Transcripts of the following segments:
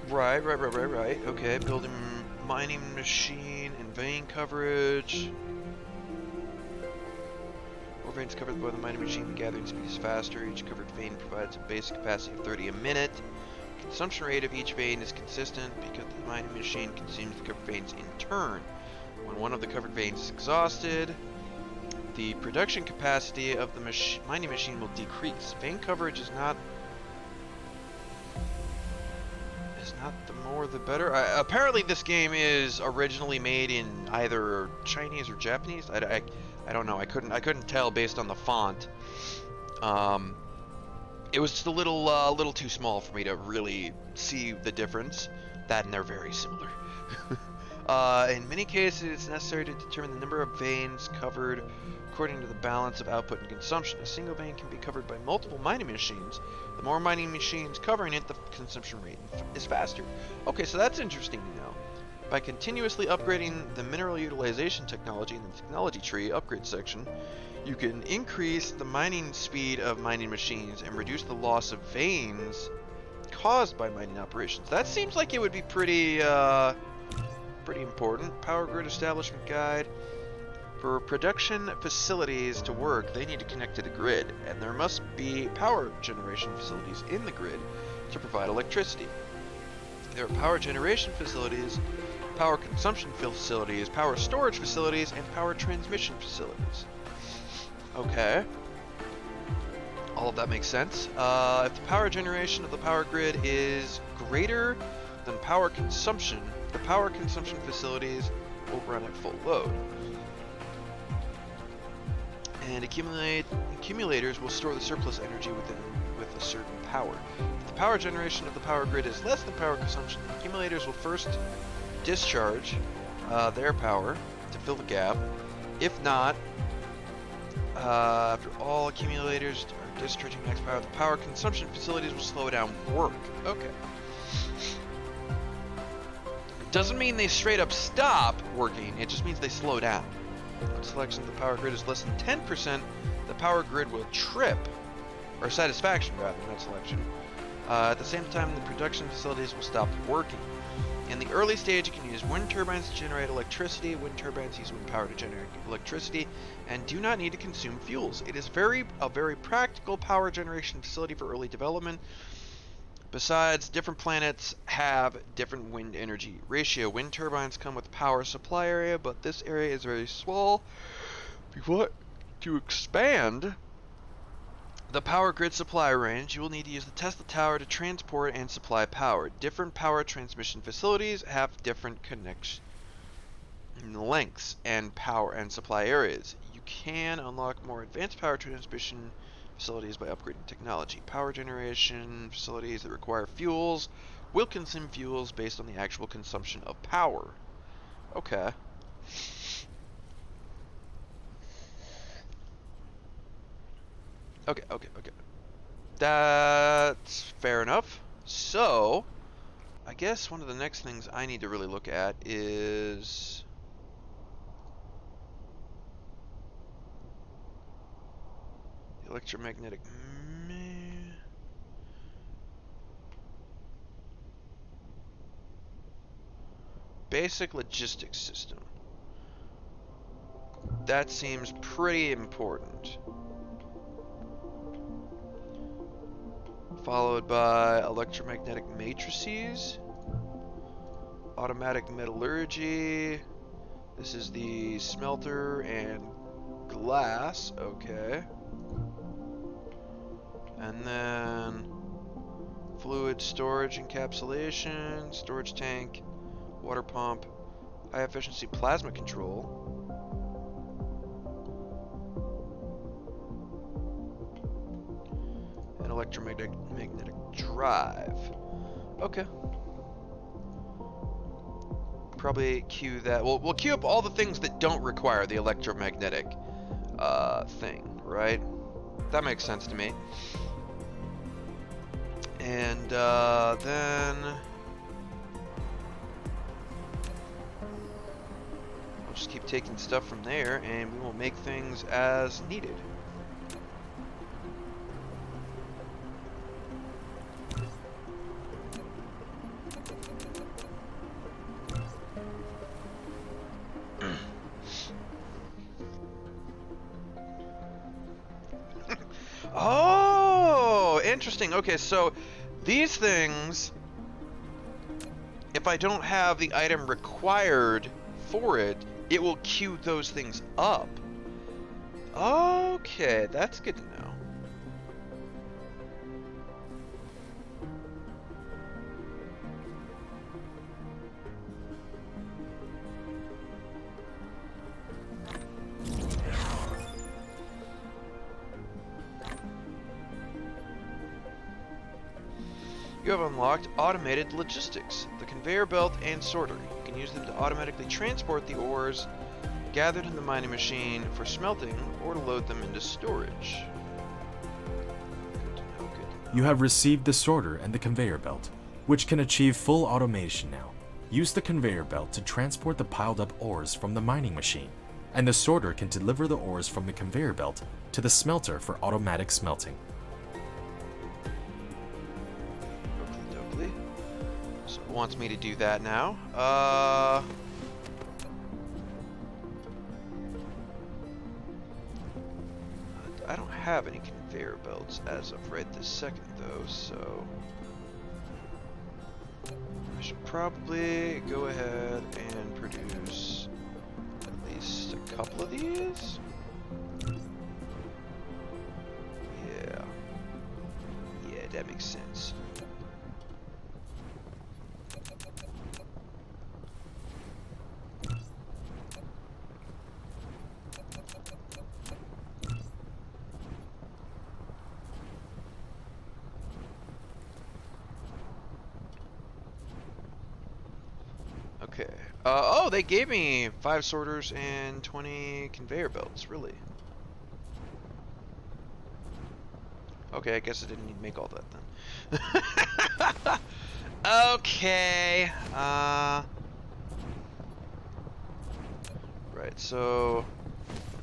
Right. Okay, building mining machine and vein coverage. More veins covered by the mining machine, the gathering speed is faster. Each covered vein provides a basic capacity of 30 a minute. Consumption rate of each vein is consistent because the mining machine consumes the covered veins in turn. When one of the covered veins is exhausted, the production capacity of the mining machine will decrease. Vein coverage is not the more the better. Apparently this game is originally made in either Chinese or Japanese. I don't know. I couldn't tell based on the font. It was just a little too small for me to really see the difference. That and they're very similar. In many cases, it's necessary to determine the number of veins covered according to the balance of output and consumption. A single vein can be covered by multiple mining machines. The more mining machines covering it, the consumption rate is faster. Okay, so that's interesting to know. By continuously upgrading the mineral utilization technology in the technology tree upgrade section, you can increase the mining speed of mining machines and reduce the loss of veins caused by mining operations. That seems like it would be pretty important. Power grid establishment guide. For production facilities to work, they need to connect to the grid, and there must be power generation facilities in the grid to provide electricity. There are power generation facilities, power consumption facilities, power storage facilities, and power transmission facilities. Okay. All of that makes sense. If the power generation of the power grid is greater than power consumption, the power consumption facilities will run at full load. And accumulators will store the surplus energy with a certain power. If the power generation of the power grid is less than power consumption, the accumulators will first discharge their power to fill the gap. If not, after all accumulators are discharging max power, the power consumption facilities will slow down work. Okay. It doesn't mean they straight up stop working, it just means they slow down. When selection of the power grid is less than 10%, the power grid will trip, or satisfaction rather, not selection. At the same time, the production facilities will stop working. In the early stage, you can use wind turbines to generate electricity. Wind turbines use wind power to generate electricity and do not need to consume fuels. It is a very practical power generation facility for early development. Besides, different planets have different wind energy ratio. Wind turbines come with power supply area, but this area is very small. If you want to expand the power grid supply range, you will need to use the Tesla Tower to transport and supply power. Different power transmission facilities have different connection lengths and power and supply areas. You can unlock more advanced power transmission facilities by upgrading technology. Power generation facilities that require fuels will consume fuels based on the actual consumption of power. Okay. Okay. That's fair enough. So, I guess one of the next things I need to really look at is the electromagnetic basic logistics system. That seems pretty important. Followed by electromagnetic matrices, automatic metallurgy. This is the smelter and glass. Okay. And then fluid storage encapsulation, storage tank, water pump, high efficiency plasma control. And electromagnetic drive. Okay. Probably queue that. Well, we'll queue up all the things that don't require the electromagnetic thing, right? That makes sense to me. And then we'll just keep taking stuff from there, and we will make things as needed. interesting. Okay, so these things, if I don't have the item required for it, it will queue those things up. Okay, that's good to know. You have unlocked automated logistics, the conveyor belt and sorter. You can use them to automatically transport the ores gathered in the mining machine for smelting or to load them into storage. Good to know, good to know. You have received the sorter and the conveyor belt, which can achieve full automation now. Use the conveyor belt to transport the piled up ores from the mining machine, and the sorter can deliver the ores from the conveyor belt to the smelter for automatic smelting. So it wants me to do that now. I don't have any conveyor belts as of right this second though, so I should probably go ahead and produce at least a couple of these. Yeah, that makes sense. Okay. Oh, they gave me 5 sorters and 20 conveyor belts, really. Okay, I guess I didn't need to make all that then. Okay. Right, so...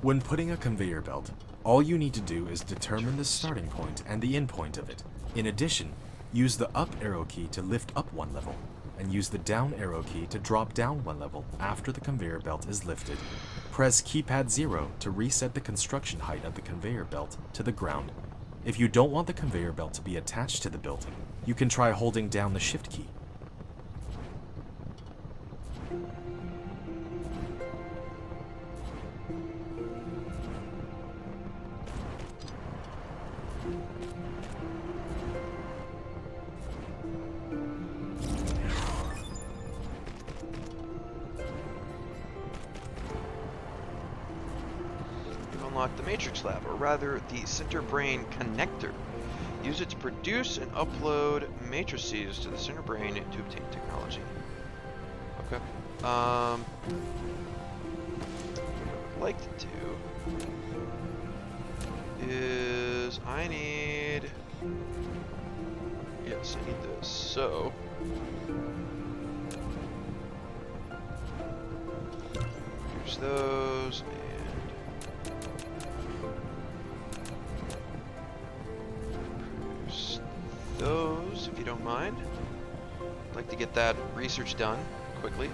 When putting a conveyor belt, all you need to do is determine the starting point and the end point of it. In addition, use the up arrow key to lift up one level, and use the down arrow key to drop down one level after the conveyor belt is lifted. Press keypad 0 to reset the construction height of the conveyor belt to the ground. If you don't want the conveyor belt to be attached to the building, you can try holding down the shift key. Unlock the matrix lab, or rather the center brain connector. Use it to produce and upload matrices to the center brain to obtain technology. Okay. What I would like to do is I need... Yes, I need this. So... Here's those, and... those, if you don't mind. I'd like to get that research done quickly.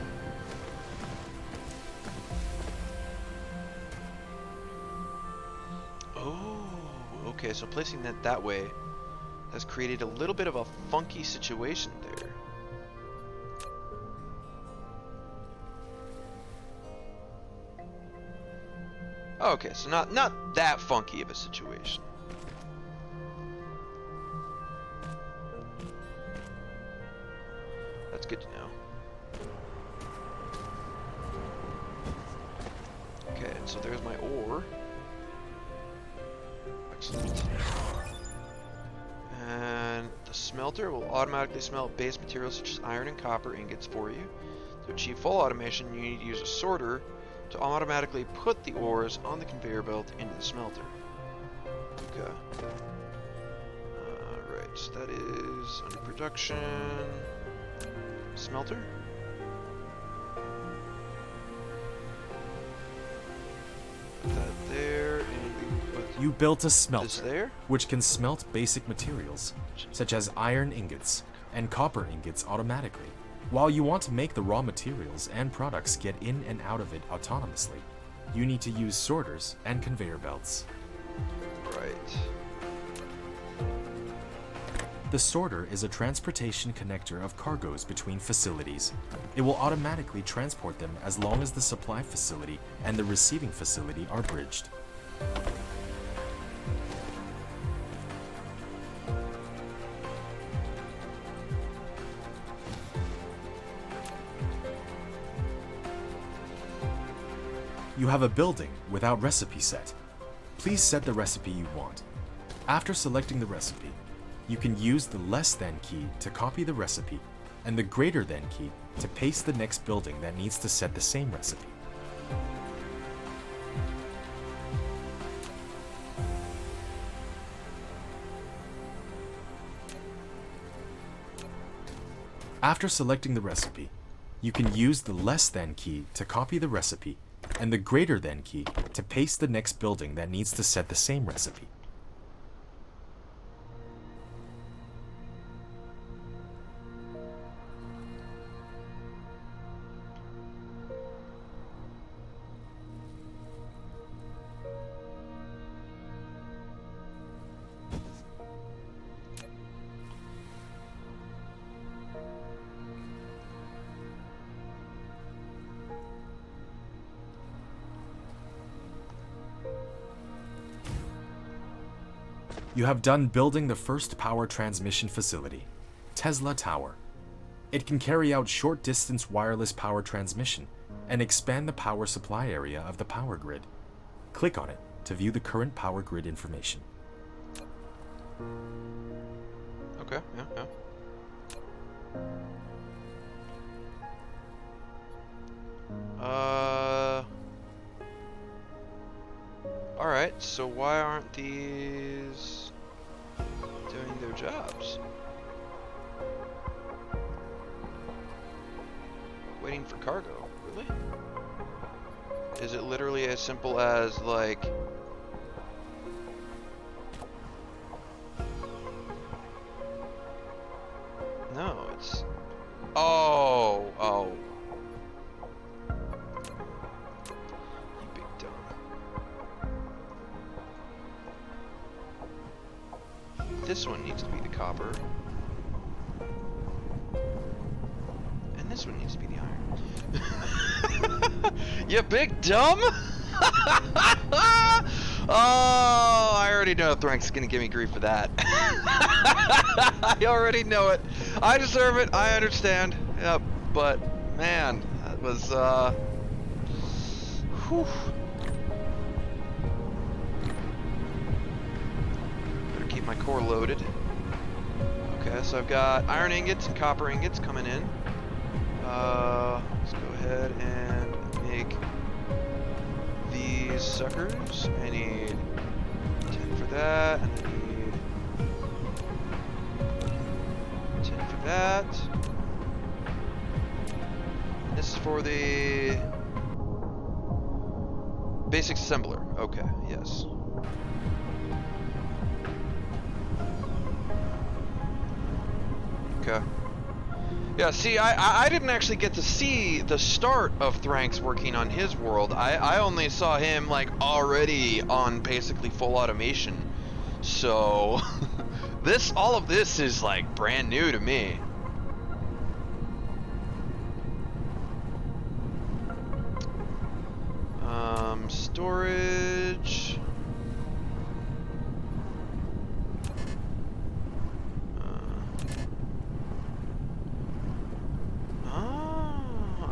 Oh, okay, so placing that way has created a little bit of a funky situation there. Okay, so not that funky of a situation. That's good to know. Okay, so there's my ore. Excellent. And the smelter will automatically smelt base materials such as iron and copper ingots for you. To achieve full automation, you need to use a sorter to automatically put the ores on the conveyor belt into the smelter. Okay. Alright, so that is under production. Smelter? Put that there, and we put You built a this smelter, there. which can smelt basic materials, such as iron ingots and copper ingots automatically. While you want to make the raw materials and products get in and out of it autonomously, you need to use sorters and conveyor belts. Right. The sorter is a transportation connector of cargoes between facilities. It will automatically transport them as long as the supply facility and the receiving facility are bridged. You have a building without recipe set. Please set the recipe you want. After selecting the recipe, you can use the less than key to copy the recipe and the greater than key to paste the next building that needs to set the same recipe. After selecting the recipe, you can use the less than key to copy the recipe and the greater than key to paste the next building that needs to set the same recipe. You have done building the first power transmission facility, Tesla Tower. It can carry out short-distance wireless power transmission and expand the power supply area of the power grid. Click on it to view the current power grid information. Okay, yeah. Alright, so why aren't these doing their jobs? Waiting for cargo, really? Is it literally as simple as, like... No, it's... Oh. You big dumb. This one needs to be the copper. And this one needs to be the iron. You big dumb! Oh, I already know Thrank's gonna give me grief for that. I already know it. I deserve it. I understand. Yep. But man, that was whew. Better keep my core loaded. Okay, so I've got iron ingots and copper ingots coming in. Let's go ahead and make these suckers. I need 10 for that, and I need 10 for that. And this is for the basic assembler. Okay, yes. Okay. Yeah, see, I didn't actually get to see the start of Thrank's working on his world. I only saw him, like, already on basically full automation. So, all of this is, like, brand new to me. Storage...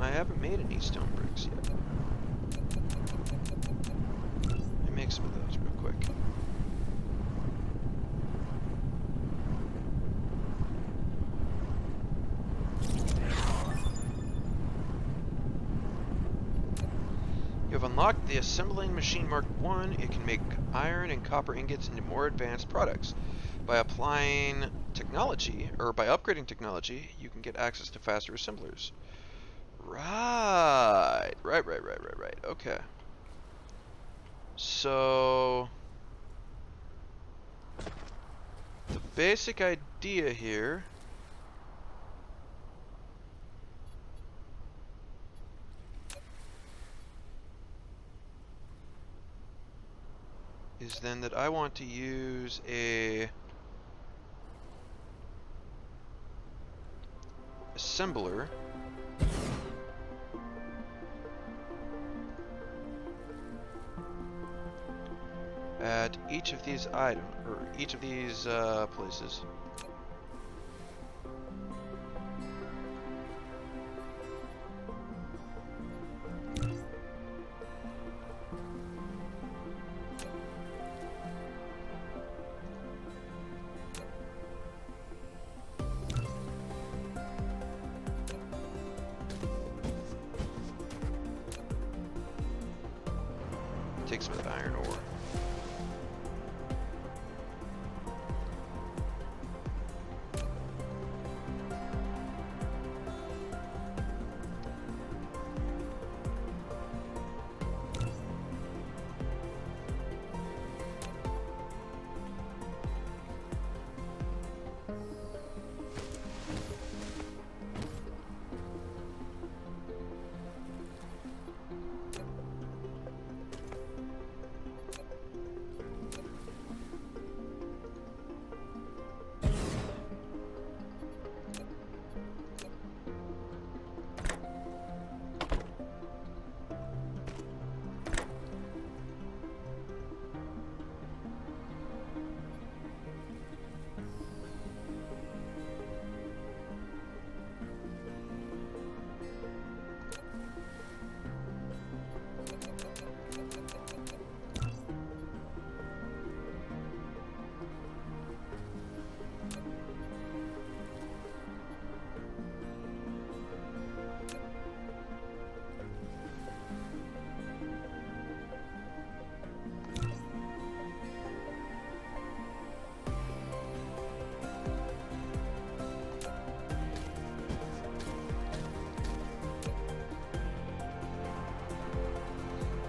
I haven't made any stone bricks yet. Let me make some of those real quick. You have unlocked the assembling machine Mark 1. It can make iron and copper ingots into more advanced products. By applying technology, or by upgrading technology, you can get access to faster assemblers. Right. Okay. So the basic idea here is then that I want to use a assembler. At each of these places. Take some of that iron ore.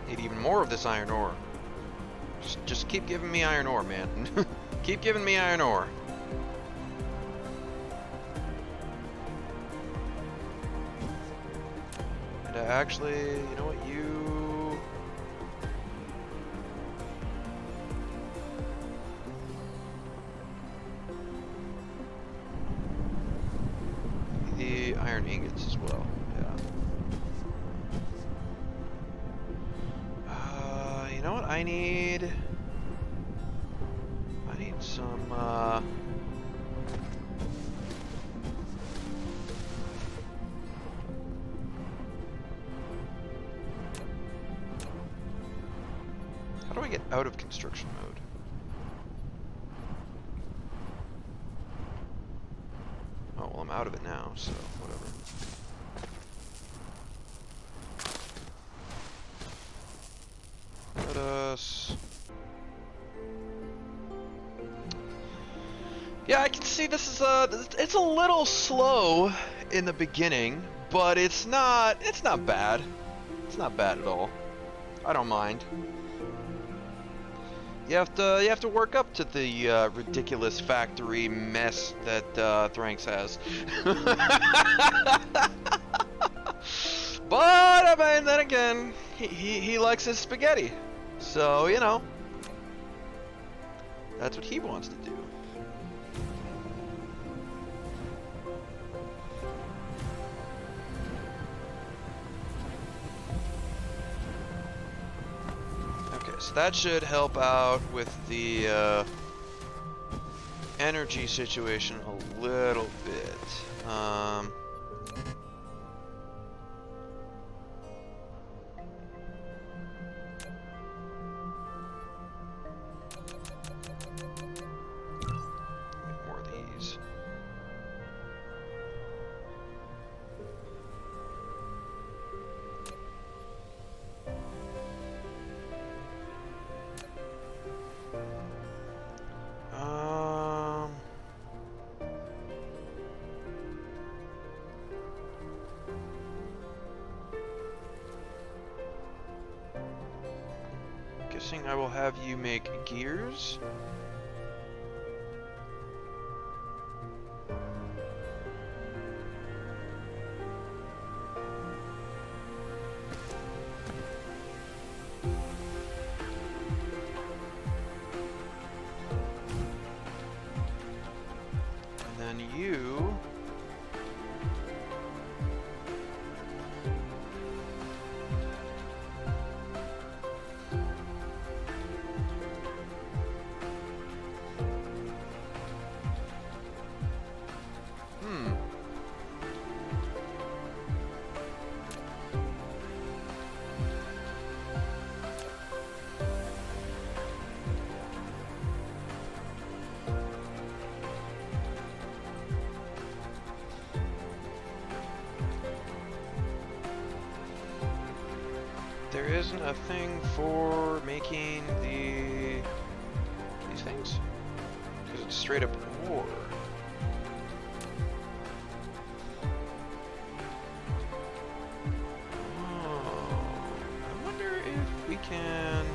Need even more of this iron ore. Just keep giving me iron ore, man. Keep giving me iron ore. And actually, you know what, the iron ingots as well, yeah. You know what, I need some, how do I get out of construction mode? Oh, well, I'm out of it now, so whatever. Let us... Yeah, I can see this is it's a little slow in the beginning, but it's not bad. It's not bad at all. I don't mind. You have to work up to the ridiculous factory mess that Thranx has. But I mean, then again, he likes his spaghetti, so you know, that's what he wants to do. So that should help out with the energy situation a little bit. Get more of these. Guessing I will have you make gears. And then you isn't a thing for making these things? Because it's straight up ore. Oh, I wonder if we can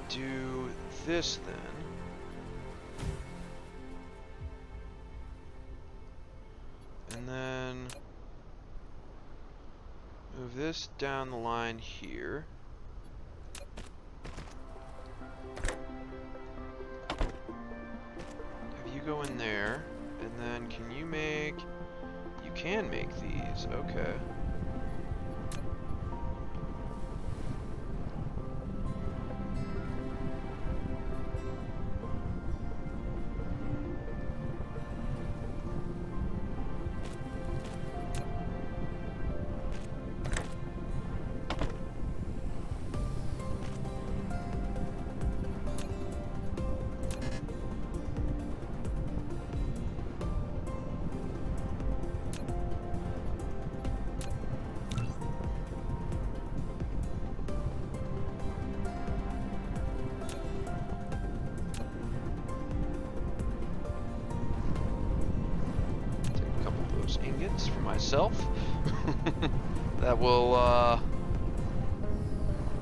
do this then. And then move this down the line here. Have you go in there, and then can you make... You can make these, okay. Ingots for myself. That will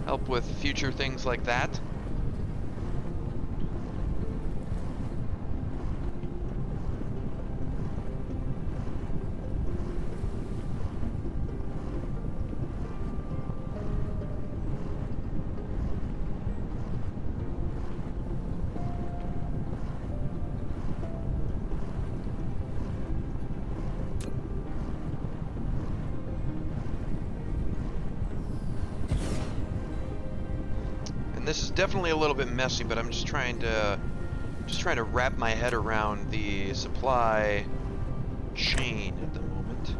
help with future things like that. This is definitely a little bit messy, but I'm just trying to wrap my head around the supply chain at the moment.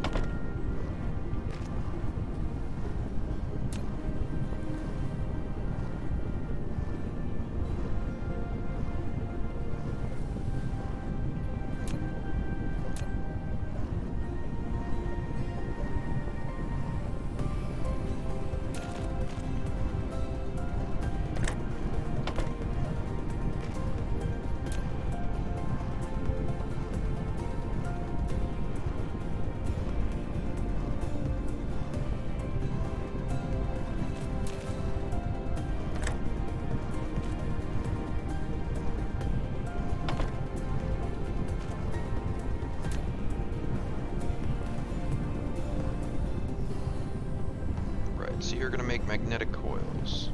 So you're going to make magnetic coils.